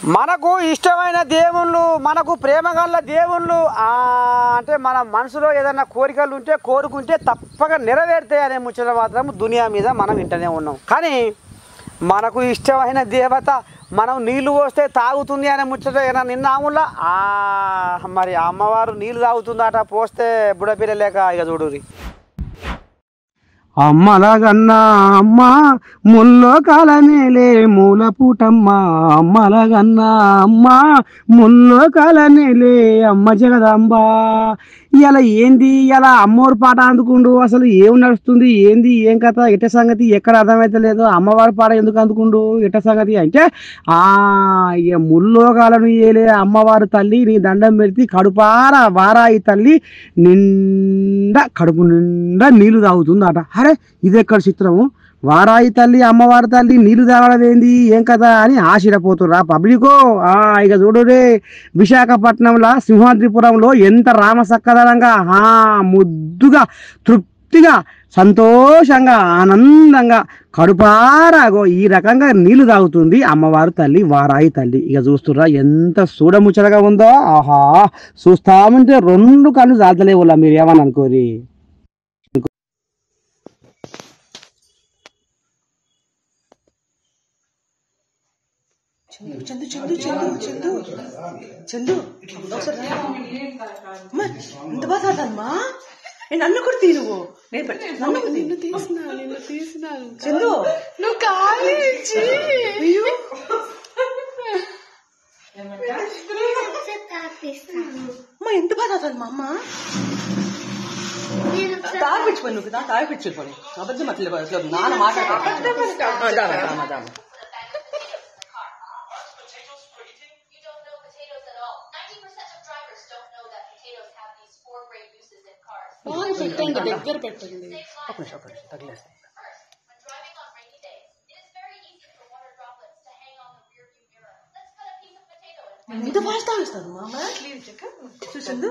మనకు ఇష్టమైన దేవుళ్ళు, మనకు ప్రేమగల దేవుళ్ళు అంటే మన మనసులో ఏదైనా కోరికలు ఉంటే కోరుకుంటే తప్పక నెరవేరుతాయి అనే ముచ్చట మాత్రం దునియా మీద మనం వింటూనే ఉన్నాం. కానీ మనకు ఇష్టమైన దేవత మనం నీళ్లు పోస్తే తాగుతుంది అనే ముచ్చట ఏదైనా నిన్నాములా మరి అమ్మవారు నీళ్లు తాగుతుందట పోస్తే బుడపిల్ల లేక ఇక చూడురి. అమ్మలగన్నా అమ్మ ముల్లో కాలనేలే మూల పూటమ్మ, అమ్మలగన్నా అమ్మ ముల్లో కాలనేలే అమ్మ జగదాంబ. ఇలా ఏంది ఇలా అమ్మవారి పాట అందుకుండు, అసలు ఏం నడుస్తుంది, ఏంది ఏం కథ, ఎట సంగతి ఎక్కడ అర్థమైతే లేదు. అమ్మవారి పాట ఎందుకు అందుకుండు, ఎట సంగతి అంటే ఇక ముల్లోకాలను ఏలే అమ్మవారి తల్లి నీ దండం పెడితే కడుపారా వారాయి తల్లి నిండా కడుపు నిండా నీళ్లు తాగుతుందట. అరే ఇది ఎక్కడ చిత్రము, వారాయి తల్లి అమ్మవారి తల్లి నీళ్లు తాగడం ఏంది ఏం కదా అని ఆశ్చర్యపోతుర్రా పబ్లికో. ఇక చూడురే విశాఖపట్నంలో సింహాద్రిపురంలో ఎంత రామసక్కదనంగా ముద్దుగా తృప్తిగా సంతోషంగా ఆనందంగా కడుపారాగో ఈ రకంగా నీళ్లు తాగుతుంది అమ్మవారి తల్లి వారాయి తల్లి. ఇక చూస్తుర్రా ఎంత చూడముచ్చటగా ఉందో. ఆహా చూస్తామంటే రెండు కళ్ళు చాలతలేవులా మీరు ఏమని అనుకోరి. చందు చందు చందు చందు చందు ఎంత బాగా తాదమ్మా. నన్ను కూడా తీరువు, నిన్ను తీసినాను చందు, నువ్వు కాలేజీ అమ్మా ఎంత బాగా తాదమ్మా. అమ్మ తాగిపించుకోండి, నువ్వు తాగిపించుకోండి అబద్ధం అట్లా నాన్న మాట్లాడతాను. పెట్టండి దగ్గర పెట్టండి. తగిలేస్తాయి. ఎంత ఫాస్ట్ తాగిస్తాను మామ చూసింది.